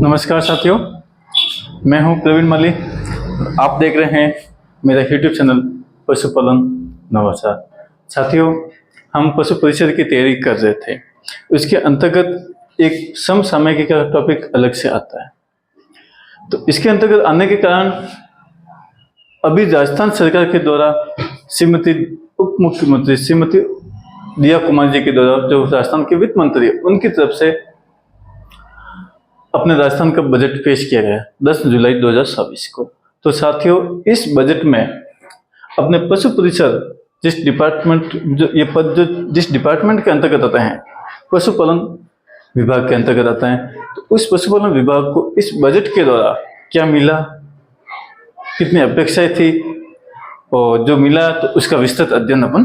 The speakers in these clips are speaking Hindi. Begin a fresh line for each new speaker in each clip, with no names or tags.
नमस्कार साथियों, मैं हूं प्रवीण मल्ली। आप देख रहे हैं मेरा यूट्यूब चैनल पशुपालन नवाचार। साथियों, हम पशु परिचय की तैयारी कर रहे थे। उसके अंतर्गत एक समसामयिकी का टॉपिक अलग से आता है। तो इसके अंतर्गत आने के कारण अभी राजस्थान सरकार के द्वारा श्रीमती उप मुख्यमंत्री श्रीमती दिया कुमार जी के द्वारा, जो राजस्थान के वित्त मंत्री, उनकी तरफ से अपने राजस्थान का बजट पेश किया गया 10 जुलाई 2024 को। तो साथियों, इस बजट में अपने पशु परिसर जिस डिपार्टमेंट जिस डिपार्टमेंट के अंतर्गत आते हैं, पशुपालन विभाग के अंतर्गत आते हैं, तो उस पशुपालन विभाग को इस बजट के द्वारा क्या मिला, कितनी अपेक्षाएं थी और जो मिला, तो उसका विस्तृत अध्ययन अपन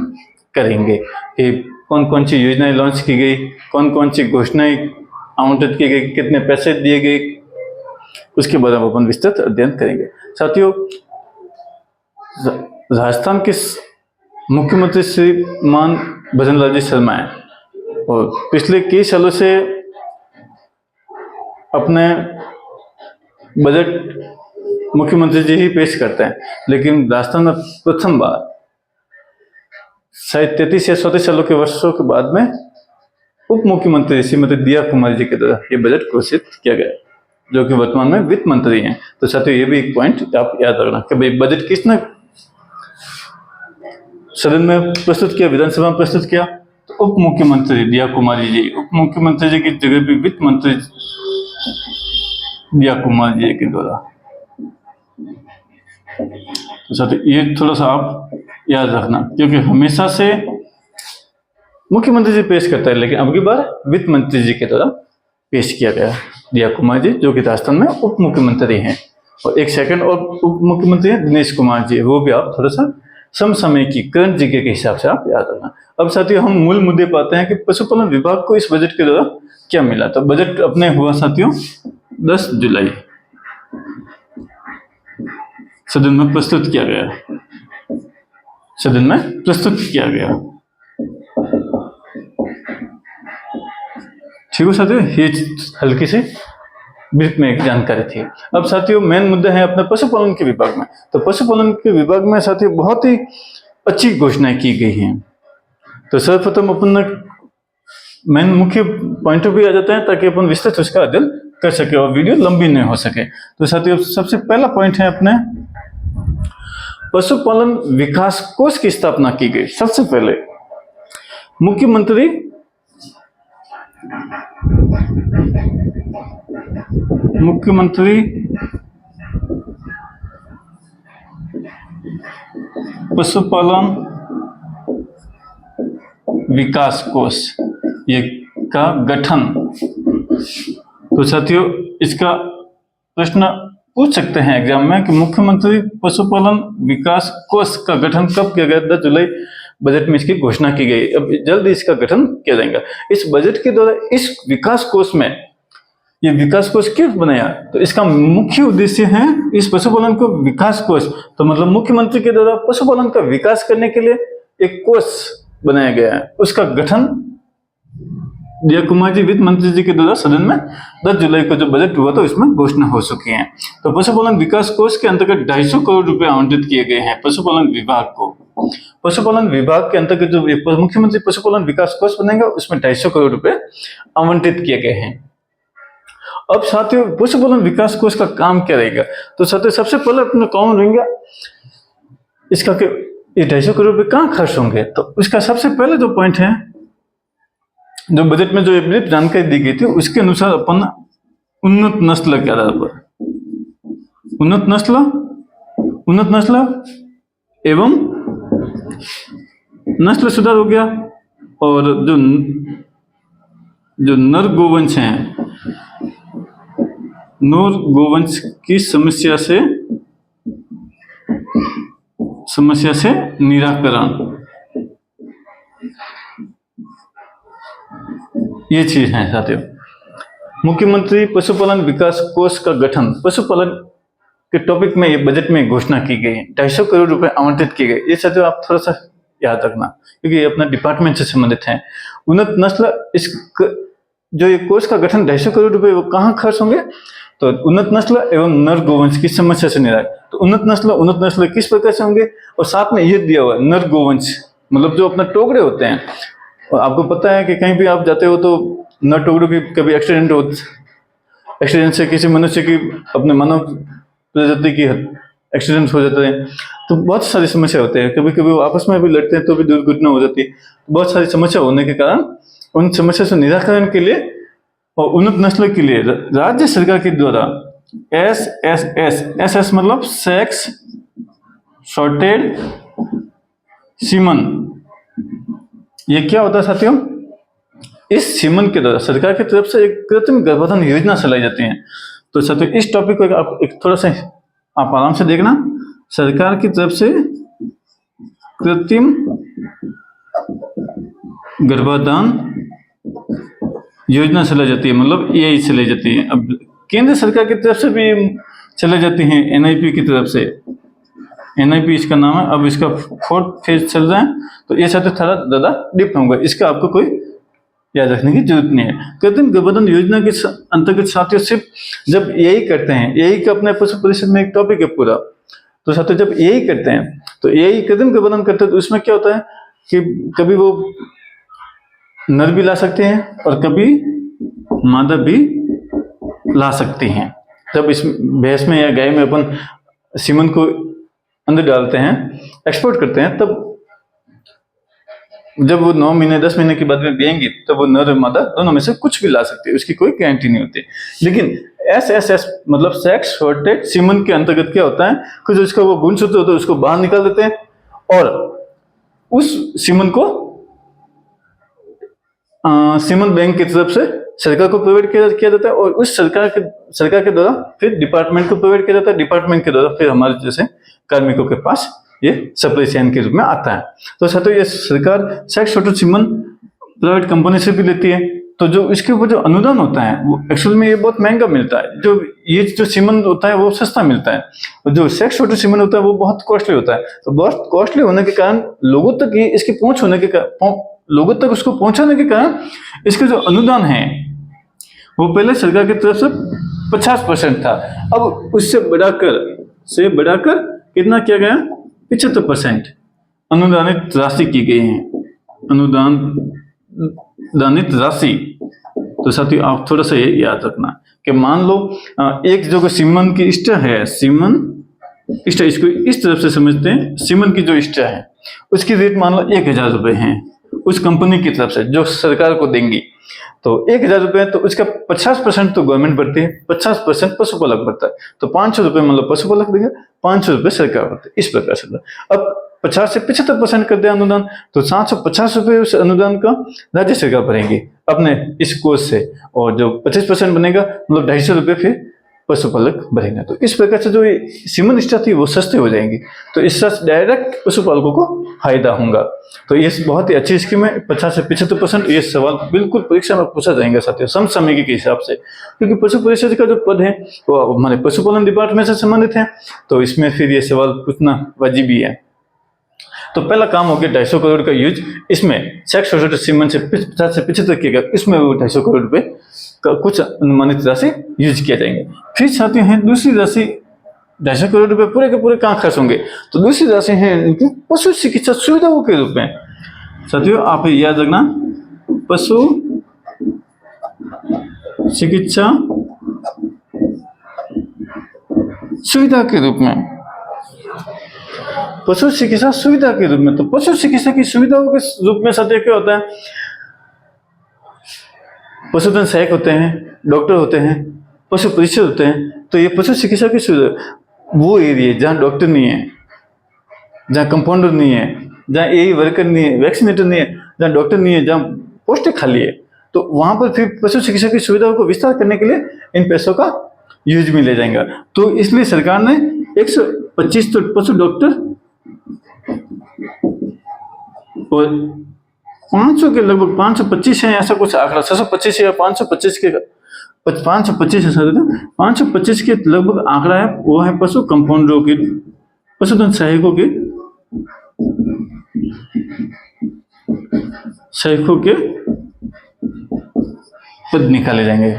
करेंगे कि कौन कौन सी योजनाएं लॉन्च की गई, कौन कौन सी घोषणाएं आवंटित की गई, कितने पैसे दिए गए, उसके बारे में अपन विस्तृत अध्ययन करेंगे। साथियों, राजस्थान के मुख्यमंत्री श्रीमान भजनलाल जी शर्मा हैं और पिछले कई सालों से अपने बजट मुख्यमंत्री जी ही पेश करते हैं, लेकिन राजस्थान में प्रथम बार शायद 33 या 34 वर्षों के बाद में उप मुख्यमंत्री श्रीमती दिया कुमारी जी के द्वारा ये बजट घोषित किया गया, जो कि वर्तमान में वित्त मंत्री हैं। तो साथियों, ये भी एक पॉइंट आप याद रखना कि भाई बजट किसने सदन में प्रस्तुत किया, विधानसभा में प्रस्तुत किया, तो उप मुख्यमंत्री दिया कुमारी जी। उप मुख्यमंत्री जी की जगह भी वित्त मंत्री दिया कुमार जी के द्वारा। तो साथियों, ये थोड़ा सा आप याद रखना, क्योंकि हमेशा से मुख्यमंत्री जी पेश करता है, लेकिन अब की बार वित्त मंत्री जी के द्वारा पेश किया गया दिया कुमार जी, जो कि राजस्थान में उप मुख्यमंत्री हैं। और एक सेकंड और उप मुख्यमंत्री हैं दिनेश कुमार जी, वो भी आप थोड़ा सा समसामयिकी करंट जीके के हिसाब से आप याद रखना। अब साथियों, हम मूल मुद्दे पाते हैं कि पशुपालन विभाग को इस बजट के द्वारा क्या मिला। तो बजट अपने हुआ साथियों 10 जुलाई सदन में प्रस्तुत किया गया। ठीक है साथियों, ये हल्की सी ब्रीफ में एक जानकारी थी। अब साथियों, मेन मुद्दा है अपने पशुपालन के विभाग में। तो पशुपालन के विभाग में साथियों बहुत ही अच्छी घोषणाएं की गई हैं। तो सर्वप्रथम अपन मेन मुख्य पॉइंटों पे आ जाते हैं, ताकि अपन विस्तृत उसका अध्ययन कर सके और वीडियो लंबी नहीं हो सके। तो साथियों, सबसे पहला पॉइंट है अपने पशुपालन विकास कोष की स्थापना की गई। सबसे पहले मुख्यमंत्री पशुपालन विकास कोष ये का गठन। तो साथियों, इसका प्रश्न पूछ सकते हैं एग्जाम में कि मुख्यमंत्री पशुपालन विकास कोष का गठन कब किया गया। 10 जुलाई बजट में इसकी घोषणा की गई। अब जल्द इसका गठन किया जाएगा। इस बजट के द्वारा इस विकास कोष में, ये विकास कोष क्यों बनाया, तो इसका मुख्य उद्देश्य है इस पशुपालन को विकास कोष, तो मतलब मुख्यमंत्री के द्वारा पशुपालन का विकास करने के लिए एक कोष बनाया गया है। उसका गठन दिया कुमार जी वित्त मंत्री जी के द्वारा सदन में 10 जुलाई को जो बजट हुआ, तो इसमें घोषणा हो चुकी है। तो पशुपालन विकास कोष के अंतर्गत 250 करोड़ रुपए आवंटित किए गए हैं पशुपालन विभाग को। पशुपालन विभाग के अंतर्गत जो मुख्यमंत्री पशुपालन विकास कोष बनेगा, उसमें 250 करोड़ रुपए आवंटित किए गए हैं। अब साथियों, पशुपालन विकास कोष का काम क्या रहेगा। तो साथियों, सबसे पहले अपना काम रहेगा इसका कि ये 250 करोड़ रुपए कहाँ खर्च होंगे। तो उसका सबसे पहले जो पॉइंट है, जो बजट में जो ब्रीफ जानकारी दी गई थी, उसके अनुसार अपन उन्नत नस्ल के आधार पर उन्नत नस्ल एवं नस्ल सुधार हो गया, और जो नर गोवंश हैं, नर गोवंश की समस्या से निराकरण, ये चीज है साथियों। मुख्यमंत्री पशुपालन विकास कोष का गठन, पशुपालन के टॉपिक में ये बजट में घोषणा की गई है। 250 करोड़ रुपए आवंटित किए गए। ये साथियों आप थोड़ा सा याद रखना, क्योंकि ये अपना डिपार्टमेंट से संबंधित है। उन्नत नस्ल, इस जो ये कोष का गठन 250 करोड़ रुपए वो कहाँ खर्च होंगे, तो उन्नत नस्ल एवं नर गोवंश की समस्या से निराकरण। तो उन्नत नस्ल किस प्रकार से होंगे, और साथ में ये दिया हुआ नर गोवंश मतलब जो अपना टोकरे होते हैं। और आपको पता है कि कहीं भी आप जाते हो तो नर टोकरों की कभी एक्सीडेंट से किसी मनुष्य की अपने मानव प्रजाति की एक्सीडेंट हो जाता है, तो बहुत सारी समस्या होते हैं। कभी कभी वो आपस में भी लड़ते हैं तो भी दुर्घटना हो जाती है। बहुत सारी समस्या होने के कारण उन समस्या से निराकरण के लिए और उन्नत नस्ल के लिए राज्य सरकार के द्वारा एस मतलब सेक्स शॉर्टेड सीमन, ये क्या होता है साथियों, इस सीमन के द्वारा सरकार की तरफ से एक कृत्रिम गर्भधारण योजना चलाई जाती है। तो साथियों इस टॉपिक को आप एक थोड़ा सा आप आराम से देखना, सरकार की तरफ से कृत्रिम गर्भाधान योजना चलाई जाती है, मतलब यही चलाई जाती है। अब केंद्र सरकार की तरफ से भी चलाई जाती है, एनआईपी की तरफ से, एनआईपी इसका नाम है। अब इसका 4th फेज चल रहा है, तो ये साथ थोड़ा ज्यादा डीप होगा, इसका आपको कोई याद रखने की जरूरत नहीं है। कृत्रिम गर्भधारण योजना के अंतर्गत साथियों सिर्फ जब यही करते हैं, यही का अपने पशु परिषद में एक टॉपिक है पूरा, तो साथियों जब यही करते हैं तो यही कृत्रिम गर्भधारण करते हैं, तो उसमें क्या होता है कि कभी वो नर भी ला सकते हैं और कभी मादा भी ला सकते हैं। जब इस भैंस में या गाय में अपन सीमन को अंदर डालते हैं, एक्सपोर्ट करते हैं, तब जब वो 9 महीने 10 महीने के बाद में देंगी तब वो नर और मादा दोनों में से कुछ भी ला सकते हैं, उसकी कोई गारंटी नहीं होती। लेकिन एस मतलब सेक्स शॉर्टेड सीमन के अंतर्गत क्या होता है कि जो इसका वो गुणसूत्र होता है उसको बाहर निकाल देते हैं और उस सीमन को सीमन बैंक की तरफ से सरकार को प्रोवाइड किया जाता है और उस सरकार के द्वारा फिर डिपार्टमेंट को प्रोवाइड किया जाता है, डिपार्टमेंट के द्वारा फिर हमारे जैसे कार्मिकों के पास ये सप्लाई चेन के रूप में आता है। तो साथियों ये सरकार sex shorted semen private company से भी लेती है, तो जो इसके ऊपर जो अनुदान होता है वो एक्चुअल में ये बहुत महंगा मिलता है। जो सीमन होता है वो सस्ता मिलता है, और जो सेक्स शॉर्टेड सीमन होता है वो बहुत कॉस्टली होता है। तो बहुत कॉस्टली होने के कारण लोगों तक ये इसकी पहुंच होने के लोगों तक उसको पहुंचाने के कारण इसके जो अनुदान है वो पहले सरकार की तरफ से 50% था, अब उससे बढ़ाकर कितना किया गया, 75% अनुदानित राशि की गई है, अनुदानित राशि। तो साथियों आप थोड़ा सा ये याद रखना कि मान लो एक जो सीमन की स्टा है, सीमन स्टा इसको इस तरफ से समझते हैं, सीमन की जो स्टा है उसकी रेट मान लो 1000 रुपए है उस कंपनी की तरफ से जो सरकार को देंगी। तो 1000 रुपए है तो उसका 50% तो गवर्नमेंट भरती है, 50% पशुपालक भरता है, तो 500 रुपए मतलब पशुपालक देगा, 500 रुपए सरकार भरती है, इस प्रकार से। अब 50 से 75% कर दे अनुदान, तो 750 रुपए उस अनुदान का राज्य सरकार भरेंगी अपने इस कोष से, और जो 25% बनेगा मतलब 250 रुपए फिर पशुपालक भरेंगे। तो इस प्रकार से जो सीमन स्टा थी वो सस्ते हो जाएंगी, तो इससे डायरेक्ट पशुपालकों को फायदा होगा। तो ये बहुत ही अच्छी स्कीम है। 50 से 75% ये सवाल बिल्कुल परीक्षा में पूछा जाएगा साथियों समसामयिकी के हिसाब से, क्योंकि पशु परिषद का जो पद है वो हमारे पशुपालन डिपार्टमेंट से संबंधित है, तो इसमें फिर ये सवाल पूछना वाजिबी है। तो पहला काम हो गया 250 करोड़ का यूज, इसमें सेक्स शॉर्टेड सीमन से 50 से 75 किया गया, इसमें वो 250 करोड़ रुपए का कुछ अनुमानित राशि यूज किया जाएंगे। फिर साथियों है दूसरी राशि 250 करोड़ रुपए पूरे के पूरे कहाँ खर्च होंगे, तो दूसरी राशि है इनकी पशु चिकित्सा सुविधाओं के रूप में। साथियों आप याद रखना, पशु चिकित्सा सुविधा के रूप में, पशु चिकित्सा सुविधा के रूप में। तो पशु चिकित्सा की सुविधाओं के रूप में साथियों क्या होता है, पशुधन सहायक होते हैं, डॉक्टर होते हैं, पशु परिषद होते हैं। तो ये पशु चिकित्सा की सुविधा वो एरिया जहाँ डॉक्टर नहीं है, जहाँ कंपाउंडर नहीं है, जहाँ एई वर्कर नहीं है, वैक्सीनेटर नहीं है, जहाँ डॉक्टर नहीं है, जहाँ पोस्टें खाली है, तो वहां पर फिर पशु चिकित्सा की सुविधाओं को विस्तार करने के लिए इन पैसों का यूज में ले जाएगा। तो इसलिए सरकार ने 125 तो पशु डॉक्टर और 500 के लगभग 525 है, ऐसा कुछ आंकड़ा 625 या 525 के 525 है सर, 525 के लगभग आंकड़ा है, वो है पशु कंपाउंडरों की, पशुधन सहायकों के पद निकाले जाएंगे,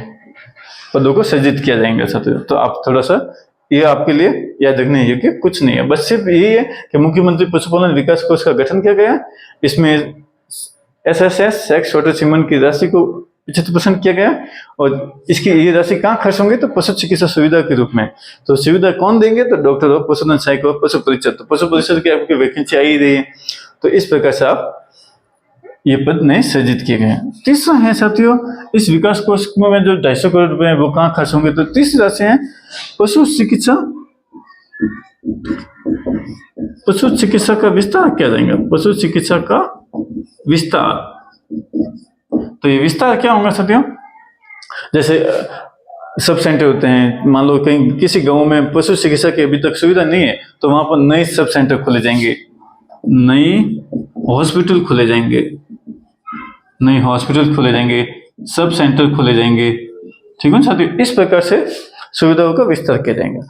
पदों को सृजित किया जाएगा साथियों। तो आप थोड़ा सा ये आपके लिए याद रखने योग्य कुछ नहीं है, बस सिर्फ यही है कि मुख्यमंत्री पशुपालन विकास कोष का गठन किया गया। इसमें SSS सेक्स वाटर सीमन की राशि को 75% किया गया और इसकी ये राशि कहाँ खर्च होंगे तो पशु चिकित्सा सुविधा के रूप में। तो सुविधा कौन देंगे तो डॉक्टर और पशुधन सहायक और पशु परिचर। तो पशु परिचर की आपकी वैकेंसी आई ही रही है, तो इस प्रकार से आप ये पद नए सृजित किए गए हैं। तीसरा है साथियों, इस विकास कोष में जो 250 करोड़ रुपए हैं वो कहाँ खर्च होंगे तो तीसरी राशि है पशु चिकित्सा का विस्तार किया जाएगा। पशु चिकित्सा का विस्तार, तो ये विस्तार क्या होगा साथियों, जैसे सब सेंटर होते हैं, मान लो कहीं किसी गांव में पशु चिकित्सा की अभी तक सुविधा नहीं है तो वहां पर नए सब सेंटर खोले जाएंगे, नई हॉस्पिटल खोले जाएंगे, नए हॉस्पिटल खोले जाएंगे, सब सेंटर खोले जाएंगे। ठीक है साथियों, इस प्रकार से सुविधाओं का विस्तार किया जाएगा।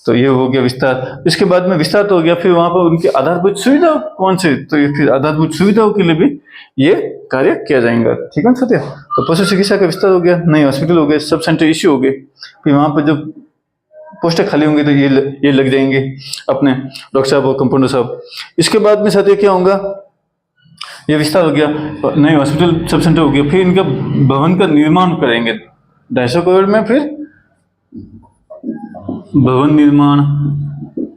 तो ये हो गया विस्तार। इसके बाद में विस्तार तो हो गया, फिर वहां पर उनकी आधारभूत सुविधा कौन से, तो ये फिर आधारभूत सुविधाओं के लिए भी ये कार्य किया जाएगा। ठीक है साथियों, तो पशु चिकित्सा का विस्तार हो गया, नए हॉस्पिटल हो गए, सब सेंटर इश्यू हो गए, फिर वहां पर जो पोस्टर खाली होंगे तो ये लग जाएंगे अपने डॉक्टर साहब और कंपाउंडर साहब। इसके बाद में साथियों क्या होगा, ये विस्तार हो गया, नए हॉस्पिटल सब सेंटर हो गया, फिर इनका भवन का निर्माण करेंगे 250 करोड़ में। फिर भवन निर्माण,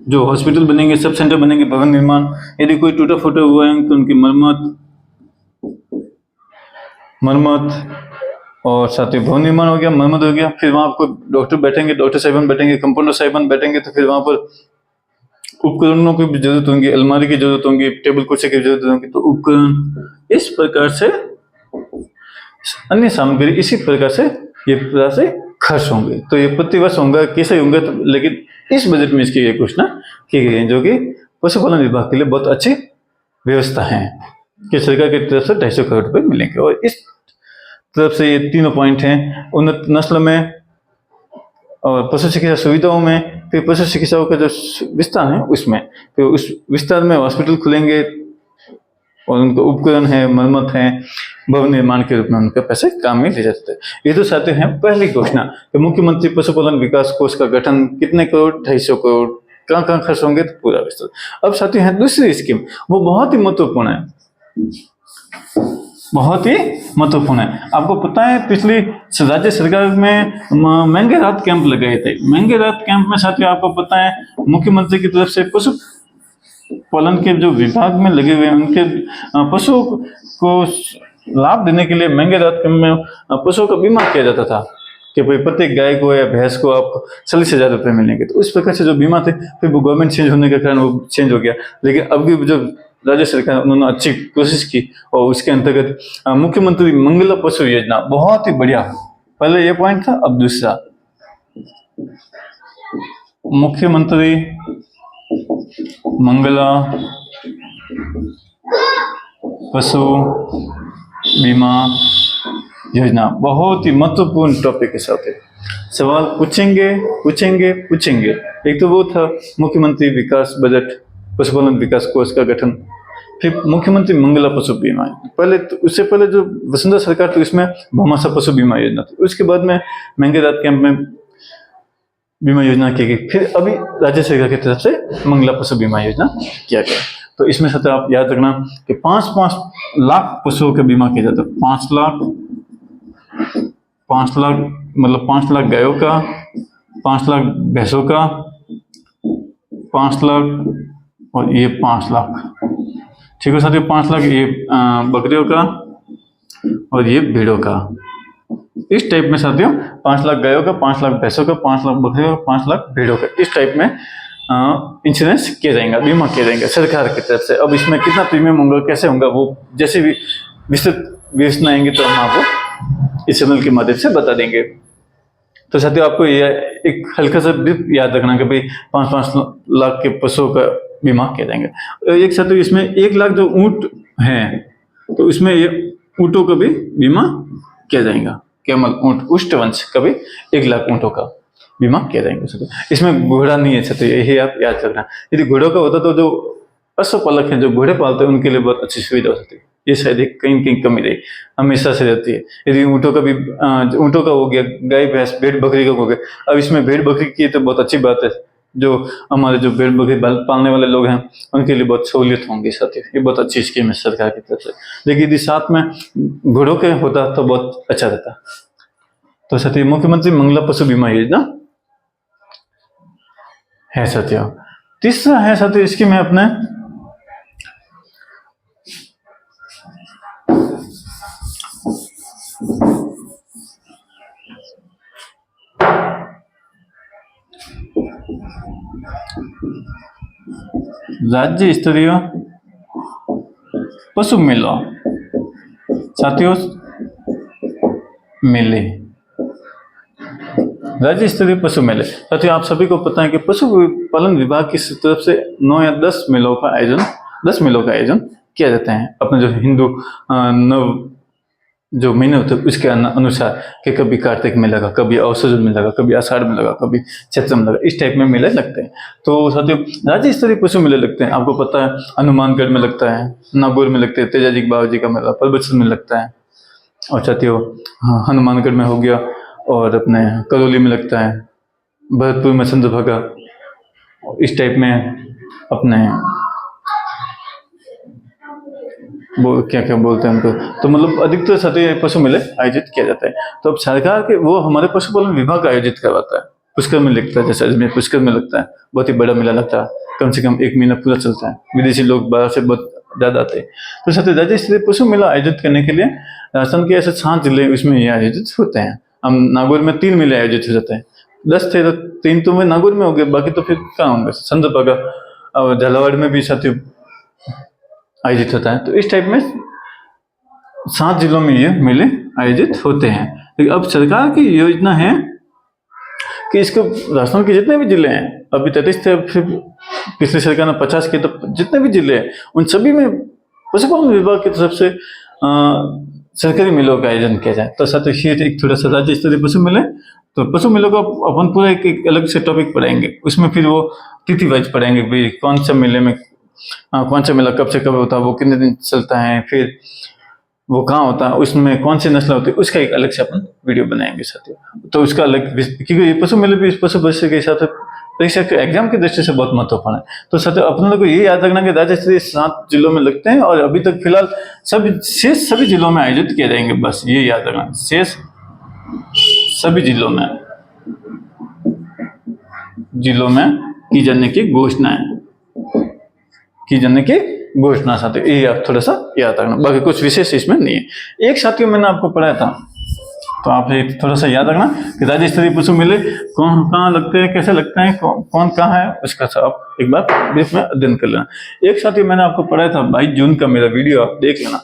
जो हॉस्पिटल बनेंगे, सब सेंटर बनेंगे, भवन निर्माण, यदि कोई टूटा फूटा हुआ है तो उनकी मरम्मत और साथ ही भवन निर्माण हो गया, मरम्मत हो गया। फिर वहां पर डॉक्टर बैठेंगे, डॉक्टर साहिबान बैठेंगे, कंपाउंडर साहिबान बैठेंगे, तो फिर वहां पर उपकरणों की भी जरूरत होंगी, अलमारी की जरूरत होंगी, टेबल कुर्सी की जरूरत होगी, तो उपकरण, इस प्रकार से अन्य सामग्री इसी प्रकार से ये प्रकार से खर्च होंगे। तो ये प्रतिवर्ष होंगे, कैसे होंगे तो, लेकिन इस बजट में इसकी ये घोषणा की गई है, जो कि पशुपालन विभाग के लिए बहुत अच्छी व्यवस्था है कि सरकार की तरफ से 250 करोड़ रुपए मिलेंगे। और इस तरफ से ये तीनों पॉइंट हैं, उन्नत नस्ल में और पशु चिकित्सा सुविधाओं में, फिर पशु चिकित्साओं का जो विस्तार है उसमें, फिर उस विस्तार में हॉस्पिटल खुलेंगे और उनके उपकरण है, मरम्मत है, भवन निर्माण के रूप में उनके पैसे काम में ले जाते हैं। ये तो साथियों है पहली घोषणा कि मुख्यमंत्री पशुपालन विकास कोष का गठन, कितने करोड़, 250 करोड़, कहाँ खर्च होंगे तो पूरा विस्तार। अब साथियों है दूसरी स्कीम, वो बहुत ही महत्वपूर्ण है, बहुत ही महत्वपूर्ण है। आपको पता है पिछली राज्य सरकार में महंगे राहत कैंप लगाए थे। महंगे राहत कैंप में साथियों आपको पता है मुख्यमंत्री की तरफ से पशु पालन के जो विभाग में लगे हुए हैं उनके पशुओं को लाभ देने के लिए महंगे राहत कैंप में पशुओं का बीमा किया जाता था कि भाई प्रत्येक गाय को या भैंस को आपको 40,000 रुपये मिलेंगे। तो उस प्रकार से जो बीमा थे, फिर वो गवर्नमेंट चेंज होने के कारण वो चेंज हो गया, लेकिन अब भी जो राज्य सरकार उन्होंने अच्छी कोशिश की और उसके अंतर्गत मुख्यमंत्री मंगला पशु योजना, बहुत ही बढ़िया। पहले ये पॉइंट था, अब दूसरा, मुख्यमंत्री मंगला पशु बीमा योजना, बहुत ही महत्वपूर्ण टॉपिक के साथ है। सवाल पूछेंगे। एक तो वो था मुख्यमंत्री विकास बजट, पशुपालन विकास कोष का गठन, फिर मुख्यमंत्री मंगला पशु बीमा। पहले तो उससे पहले जो वसुंधरा सरकार थी उसमें भामाशाह पशु बीमा योजना थी, उसके बाद में महंगे राहत कैंप में बीमा योजना की गई, फिर अभी राज्य सरकार की तरफ से मंगला पशु बीमा योजना किया गया। तो इसमें साथ आप याद रखना कि 5 लाख पशुओं का बीमा किया जाता है। 5 लाख मतलब 5 लाख गायों का, 5 लाख भैंसों का, 5 लाख और ये 5 लाख, ठीक है साथियों, 5 लाख ये बकरियों का और ये भेड़ों का। इस टाइप में साथियों 5 लाख गायों का, 5 लाख भैंसों का, 5 लाख बकरियों का, 5 लाख भेड़ों का, इस टाइप में इंश्योरेंस किया जाएगा, बीमा किया जाएगा सरकार की तरफ से। अब इसमें कितना प्रीमियम होगा, कैसे होगा, वो जैसे भी विस्तृत विवेचना आएंगे तो हम आपको इस चैनल के माध्यम से बता देंगे। तो साथियों आपको ये एक हल्का सा ब्रीफ याद रखना कि भाई 5 लाख के पशुओं का बीमा किया जाएंगे। एक साथियों इसमें 1 लाख जो ऊंट हैं तो इसमें ये ऊंटों का भी बीमा किया जाएगा, केवल ऊंट उष्टवंश का भी 1 लाख ऊंटों का बीमा किया जाएगा। इसमें घोड़ा नहीं है साथियों, यही आप याद रखना। यदि घोड़ों का होता तो जो पशुपालक हैं जो घोड़े पालते हैं उनके लिए बहुत अच्छी सुविधा हो सकती है। ये शायद एक कहीं कहीं कमी रही, हमेशा से रहती है। यदि ऊँटों का भी ऊँटों का हो गया, गाय भैंस भेड़ बकरी का हो गया, अब इसमें भेड़ बकरी की तो बहुत अच्छी बात है, जो हमारे जो भेड़ बकरी पालने वाले लोग हैं उनके लिए बहुत सहूलियत होंगी साथियों, ये बहुत अच्छी स्कीम है सरकार की तरफ से। लेकिन यदि साथ में घोड़ों के होता तो बहुत अच्छा रहता। तो साथियों मुख्यमंत्री मंगला पशु बीमा योजना है साथियों। तीसरा है साथियों स्कीम है अपने राज्य स्तरीय पशु मेला साथियों, मेले, राज्य स्तरीय पशु मेले। साथियों आप सभी को पता है कि पशु पालन विभाग की तरफ से 9 या 10 मेलों का आयोजन किया जाता है अपने जो हिंदू नव जो महीने होते हैं उसके अनुसार, कि कभी कार्तिक में लगा, कभी औसजन में लगा, कभी आषाढ़ में लगा, कभी चैत्र में लगा, इस टाइप में मेले लगते हैं। तो साथियों राज्य स्तरीय पशु मेले लगते हैं, आपको पता है हनुमानगढ़ में लगता है, नागौर में लगते हैं, तेजाजी बाबा जी का मेला परबतसर में लगता है, और साथियों हनुमानगढ़ में हो गया, और अपने करौली में लगता है, भरतपुर में चंद्रभागा, इस टाइप में अपने वो क्या क्या बोलते हैं उनको, तो मतलब अधिकतर साथियों पशु मेले आयोजित किया जाता है। तो अब सरकार के वो हमारे पशुपालन विभाग आयोजित करवाता है, पुष्कर में लगता है, जैसे अजमेर पुष्कर में लगता है, बहुत ही बड़ा मेला लगता है, कम से कम 1 महीना पूरा चलता है, विदेशी लोग बाहर से बहुत ज्यादा आते हैं। तो साथियों राज्य स्तरीय पशु मेला आयोजित करने के लिए राजस्थान के ऐसे 7 जिले इसमें ये आयोजित होते हैं। हम नागौर में 3 मेले आयोजित हो जाते हैं, 10 थे तो 3 तो मैं नागौर में हो गए, बाकी तो फिर कहाँ होंगे, चंद्रभागा और झालावाड़ में भी साथियों आयोजित होता है। तो इस टाइप में 7 जिलों में ये मेले आयोजित होते हैं। लेकिन अब सरकार की योजना है कि इसको राजस्थान के जितने भी जिले हैं, अभी 33 थे, फिर पिछली सरकार ने 50 किए, तो जितने भी जिले हैं उन सभी में पशुपालन विभाग की तरफ से सरकारी मेलों का आयोजन किया जाए। तो साथ ही एक थोड़ा सा राज्य स्तरीय पशु मेले, तो पशु मेलों को अपन पूरा एक अलग से टॉपिक पढ़ाएंगे, उसमें फिर वो तिथि वाइज पढ़ाएंगे, भाई कौन सा मेले में कौन सा मेला कब से कब होता है, वो कितने दिन चलता है, फिर वो कहाँ होता है, उसमें कौन सी नस्ल होती है, उसका एक अलग से अपन वीडियो बनाएंगे साथियों। तो उसका अलग, क्योंकि ये पशु मेले भी इस पशु भविष्य के हिसाब से परीक्षा के एग्जाम की दृष्टि से बहुत महत्वपूर्ण है। तो साथियों अपन लोग को ये याद रखना कि राज्य स्तरीय 7 जिलों में लगते हैं, और अभी तक फिलहाल शेष सभी जिलों में आयोजित किए जाएंगे, बस ये याद रखना, शेष सभी जिलों में की जाने की घोषणा साथियों, ये आप थोड़ा सा याद रखना, बाकी कुछ विशेष इसमें नहीं है। एक साथियों मैंने आपको पढ़ाया था, तो आप एक थोड़ा सा याद रखना कि राज्य स्तरीय पशु मेले कौन कहाँ लगते हैं, कैसे लगते हैं, कौन कहाँ है, उसका आप एक बार ब्रीफ में अध्ययन कर लेना। एक साथियों मैंने आपको पढ़ाया था 22 जून का, मेरा वीडियो आप देख लेना।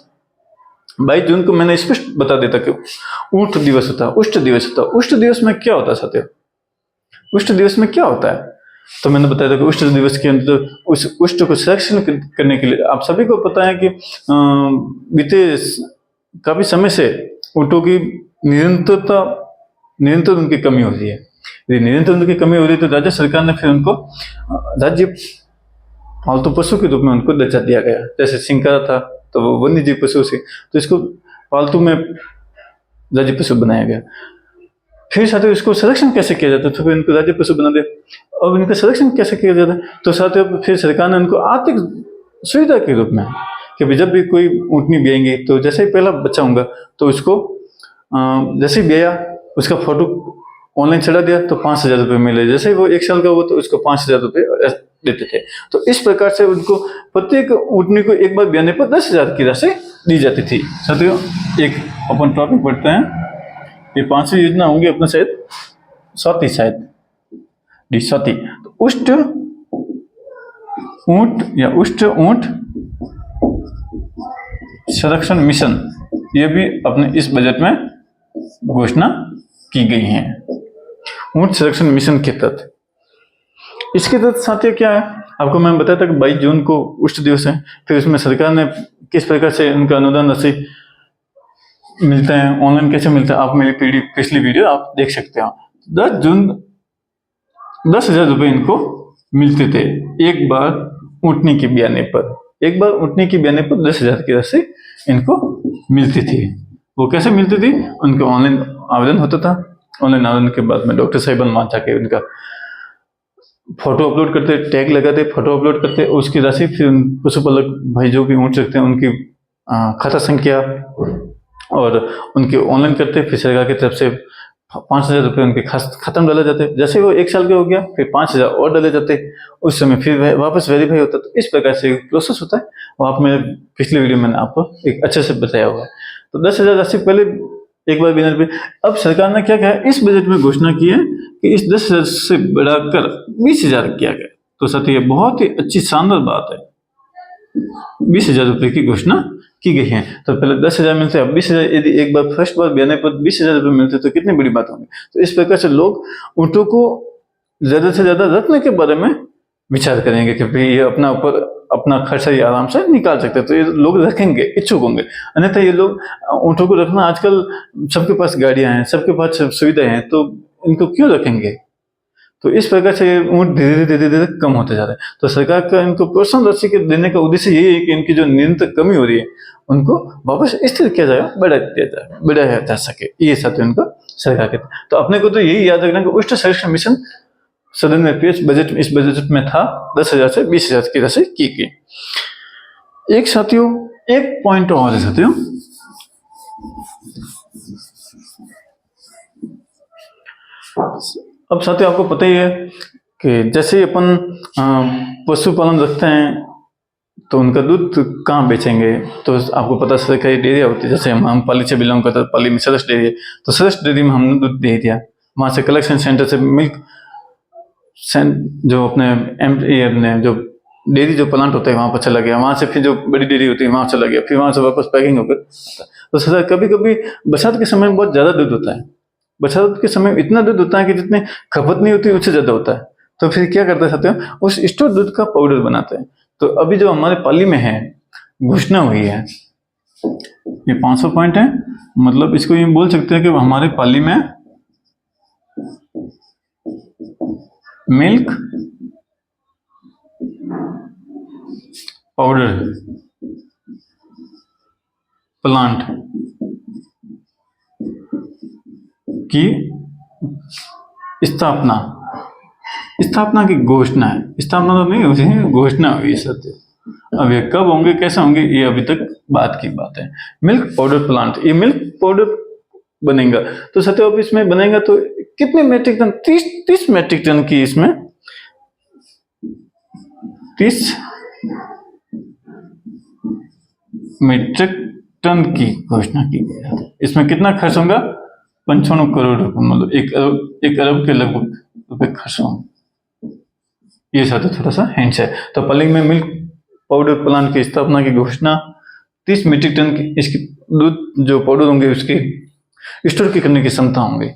22 जून को मैंने स्पष्ट बता देता कि ऊष्ट दिवस होता है, उष्ट दिवस में क्या होता है साथियों, उष्ट दिवस में क्या होता है, तो मैंने बताया था कि उष्ट दिवस के अंदर उस उष्ट को संरक्षण करने के लिए, आप सभी को पता है कि बीते काफी समय से ऊँटों की निरंतर उनकी कमी हो रही है। यदि निरंतर उनकी कमी हो रही है तो राज्य सरकार ने फिर उनको राज्य पालतू पशु के रूप में उनको दर्जा दिया गया। जैसे सिंकारा था तो वो वन्य जीव पशु से, तो इसको पालतू में राज्य पशु बनाया गया। फिर साथियों इसको संरक्षण कैसे किया जाता है, तो फिर इनको राज्य पशु बना दिया। अब इनका संरक्षण कैसे किया जाता है, तो साथियों फिर सरकार ने उनको आर्थिक सुविधा के रूप में कि जब भी कोई ऊँटनी ब्याएंगे तो जैसे ही पहला बच्चा होगा तो उसको जैसे ही ब्याया उसका फोटो ऑनलाइन चढ़ा दिया तो 5,000 रुपये मिले, जैसे ही वो 1 साल का हुआ तो उसको 5,000 रुपये देते थे। तो इस प्रकार से उनको प्रत्येक ऊँटनी को एक बार ब्याने पर 10,000 की राशि दी जाती थी। साथियों एक अपन टॉपिक पढ़ते हैं, ये 5वीं योजना होंगी अपने शायद स्वाति। तो उष्ट ऊँट संरक्षण मिशन, ये भी अपने इस बजट में घोषणा की गई है, ऊँट संरक्षण मिशन के तहत। इसके तहत साथियों क्या है, आपको मैं बताया था कि 22 जून को उष्ट दिवस है। फिर उसमें सरकार ने किस प्रकार से उनका अनुदान राशि मिलता है, ऑनलाइन कैसे मिलता है, आप मेरी पिछली वीडियो आप देख सकते हो। 10 जून 10,000 रुपये इनको मिलते थे एक बार ऊँटनी के ब्याने पर। एक बार उठने की बयाने पर 10,000 की राशि इनको मिलती थी। वो कैसे मिलती थी? उनका ऑनलाइन आवेदन होता था। ऑनलाइन आवेदन के बाद में डॉक्टर साहिबान वहाँ जाके उनका फोटो अपलोड करते, टैग लगाते, फोटो अपलोड करते, उसकी राशि फिर पशुपालक भाई जो भी ऊँट रखते हैं उनकी खाता संख्या और उनके ऑनलाइन करते, फिर सरकार की तरफ से 5,000 रुपये उनके खाता में डाले जाते। जैसे वो 1 साल के हो गया फिर 5,000 और डाले जाते, उस समय फिर वापस वेरीफाई होता। तो इस प्रकार से प्रोसेस होता है। वो आप मेरे पिछले वीडियो में मैंने आपको एक अच्छे से बताया हुआ है। तो 10,000 राशि पहले एक बार बिना पे, अब सरकार ने क्या कहा, इस बजट में घोषणा की है कि इस 10,000 से बढ़ाकर 20,000 किया गया। तो साथी ये बहुत ही अच्छी शानदार बात है। 20,000 रुपये की घोषणा की गई है। तो पहले 10,000 मिलते, अब 20,000। यदि एक बार फर्स्ट बार बयाने पर 20,000 रुपये मिलते तो कितनी बड़ी बात होगी। तो इस प्रकार से लोग ऊँटों को ज्यादा से ज्यादा रखने के बारे में विचार करेंगे कि भाई ये अपना खर्चा ये आराम से निकाल सकते हैं, तो ये लोग रखेंगे, इच्छुक होंगे। अन्यथा ये लोग ऊँटों को रखना, आजकल सबके पास गाड़ियां हैं, सबके पास सुविधाएं हैं, तो इनको क्यों रखेंगे। तो इस प्रकार से ऊँट धीरे धीरे धीरे कम होते जा रहे हैं। तो सरकार का इनको प्रोत्साहन राशि के देने का उद्देश्य यही है कि इनकी जो निरंतर कमी हो रही है उनको वापस स्थिर किया जाए, बढ़ाया जा सके। ये साथ उनका सरकार के। तो अपने को तो यही याद रखना कि उष्ट संरक्षण मिशन सदन में पेश बजट, इस बजट में था 10,000 से 20,000 की राशि की गई। एक साथियों, एक पॉइंट और है साथियों, अब साथियों आपको पता ही है कि जैसे अपन पशुपालन रखते हैं तो उनका दूध कहाँ बेचेंगे। तो आपको पता सरकारी डेयरी होती है, जैसे हम पाली से बिलोंग करते हैं, पाली में सरस डेयरी है, तो सरस डेयरी में हमने दूध दे दिया। वहाँ से कलेक्शन सेंटर से मिल्क जो अपने जो डेयरी जो प्लांट होता है वहाँ पर चला गया, वहाँ से फिर जो बड़ी डेयरी होती है वहाँ चला गया, फिर वहाँ से वापस पैकिंग होकर। तो सर कभी कभी बरसात के समय में बहुत ज़्यादा दूध होता है। बरसात के समय इतना दूध होता है कि जितनी खपत नहीं होती उससे ज़्यादा होता है। तो फिर क्या करते हैं, उस स्टोर दूध का पाउडर बनाते हैं। तो अभी जो हमारे पाली में है, घोषणा हुई है, ये 500 पॉइंट है, मतलब इसको ये बोल सकते हैं कि हमारे पाली में मिल्क पाउडर प्लांट की स्थापना की घोषणा है। स्थापना तो नहीं हुई है, घोषणा हुई है सत्य। अब ये कब होंगे, कैसे होंगे, ये अभी तक बात की बात है। मिल्क पाउडर प्लांट, ये मिल्क पाउडर बनेगा। तो सत्य अब इसमें बनेगा तो कितने मेट्रिक टन, 30 मेट्रिक टन की, इसमें 30 मीट्रिक टन की घोषणा की गई है। इसमें कितना खर्च होगा, 95 करोड़ रुपए, मतलब 1 अरब के लगभग रुपए खर्च होंगे। ये साथ थोड़ा सा हिंट है। तो पाली में मिल्क पाउडर प्लांट की स्थापना की घोषणा, 30 मीट्रिक टन की इसकी दूध जो पाउडर होंगे उसकी स्टोर की करने की क्षमता होंगी,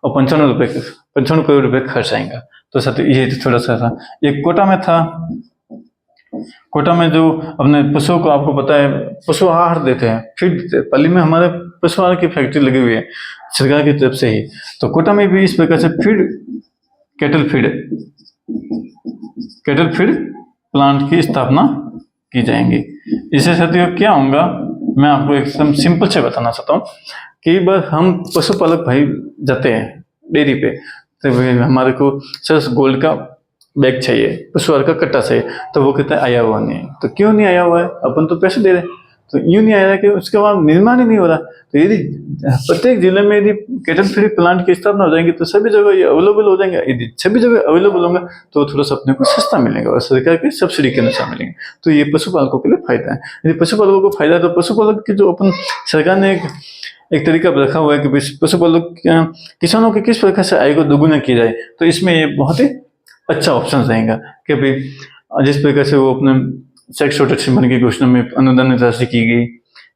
और 95 करोड़ रुपए खर्च आएगा। तो साथ ये थोड़ा सा था। एक कोटा में था, कोटा में जो अपने पशुओं को, आपको पता है पशु आहार देते हैं, फीड देते हैं। पाली में हमारे पशु आहार की फैक्ट्री लगी हुई है सरकार की तरफ से ही। तो कोटा में भी इस प्रकार से कैटल फीड प्लांट की स्थापना की जाएंगी। इससे साथियों क्या होगा, मैं आपको एकदम सिंपल से बताना चाहता हूँ कि बार हम पशुपालक भाई जाते हैं डेयरी पे, तो हमारे को सरस गोल्ड का बैग चाहिए, पशु आहार का कट्टा चाहिए, तो वो कहता है आया हुआ नहीं है। तो क्यों नहीं आया हुआ है, अपन तो पैसे दे रहे हैं, तो यूं नहीं आया कि उसके बाद निर्माण ही नहीं हो रहा। तो यदि प्रत्येक जिले में यदि कैटल फीड प्लांट की स्थापना हो जाएगी तो सभी जगह ये अवेलेबल हो जाएंगे। यदि सभी जगह अवेलेबल होंगे तो थोड़ा सा अपने को सस्ता मिलेगा और सरकार की सब्सिडी के अनुसार मिलेंगे। तो ये पशुपालकों के लिए फायदा है। यदि पशुपालकों को फायदा है तो पशुपालक की जो अपन सरकार ने एक तरीका रखा हुआ है कि पशुपालक किसानों की किस प्रकार से आय को दोगुना की जाए, तो इसमें ये बहुत ही अच्छा ऑप्शन रहेगा कि भाई जिस प्रकार से वो अपने सेक्स प्रोटेक्शन बन की घोषणा में अनुदान राशि की गई।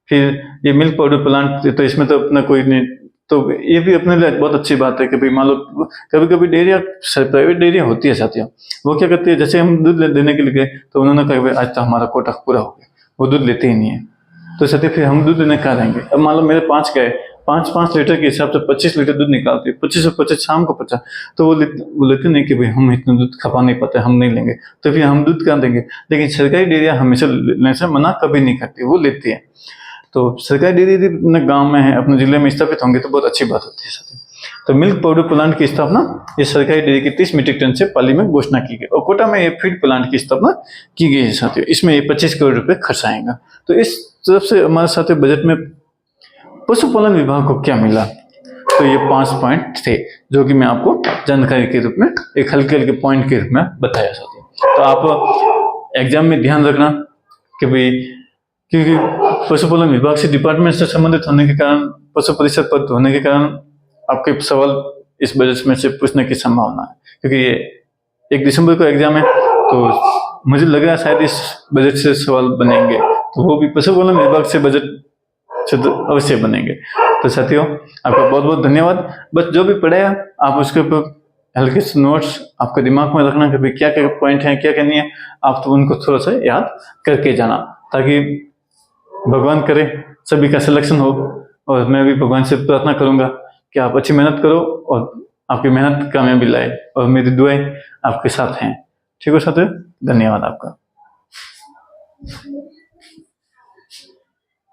फिर ये मिल्क पाउडर प्लांट, तो इसमें तो अपना कोई नहीं, तो ये भी अपने लिए बहुत अच्छी बात है कि भाई मान लो कभी कभी डेयरिया, प्राइवेट डेयरिया होती है साथियों, वो क्या करती है, जैसे हम दूध देने के लिए गए तो उन्होंने कहा भाई आज तो हमारा कोटा पूरा हो गया, वो दूध लेते ही नहीं है। तो साथियों फिर हम दूध देने कहाँ रहेंगे। अब मान लो मेरे 5 गाय, 5-5 लीटर के हिसाब से 25 लीटर दूध निकालती है, 25 और 25 शाम को 50, तो वो लेते नहीं कि भाई हम इतना दूध खपा नहीं पाते, हम नहीं लेंगे, तो फिर हम दूध कहाँ देंगे। लेकिन सरकारी डेयरियाँ हमेशा लेने से मना कभी नहीं करती, वो लेती है। तो सरकारी डेयरी यदि अपने गाँव में है, अपने जिले में स्थापित होंगे तो बहुत अच्छी बात होती है साथी। तो मिल्क पाउडर प्लांट की स्थापना ये सरकारी डेयरी की 30 मीट्रिक टन से पाली में घोषणा की गई, और कोटा में ये फीड प्लांट की स्थापना की गई है साथियों। इसमें ये 25 करोड़ रुपए खर्च आएगा। तो इस तरफ से हमारे साथियों बजट में पशुपालन विभाग को क्या मिला, तो ये 5 पॉइंट थे जो कि मैं आपको जानकारी के रूप में एक हल्के हल्के पॉइंट के रूप में बताया साथियों। तो आप एग्जाम में ध्यान रखना कि भाई, क्योंकि पशुपालन विभाग से डिपार्टमेंट से संबंधित होने के कारण, पशु परिषद पद होने के कारण आपके सवाल इस बजट में से पूछने की संभावना है, क्योंकि ये 1 दिसंबर को एग्जाम है, तो मुझे लग रहा है शायद इस बजट से सवाल बनेंगे, तो वो भी पशुपालन विभाग से बजट से अवश्य बनेंगे। तो साथियों आपका बहुत बहुत धन्यवाद। बस जो भी पढ़ेगा आप उसके ऊपर हल्के से नोट्स आपके दिमाग में रखना कि भाई क्या क्या पॉइंट है, क्या क्या नहीं है, आप तो उनको थोड़ा सा याद करके जाना, ताकि भगवान करे सभी का सिलेक्शन हो। और मैं भी भगवान से प्रार्थना करूंगा कि आप अच्छी मेहनत करो और आपकी मेहनत कामयाबी लाए, और मेरी दुआएं आपके साथ हैं। ठीक है साथियों, धन्यवाद आपका।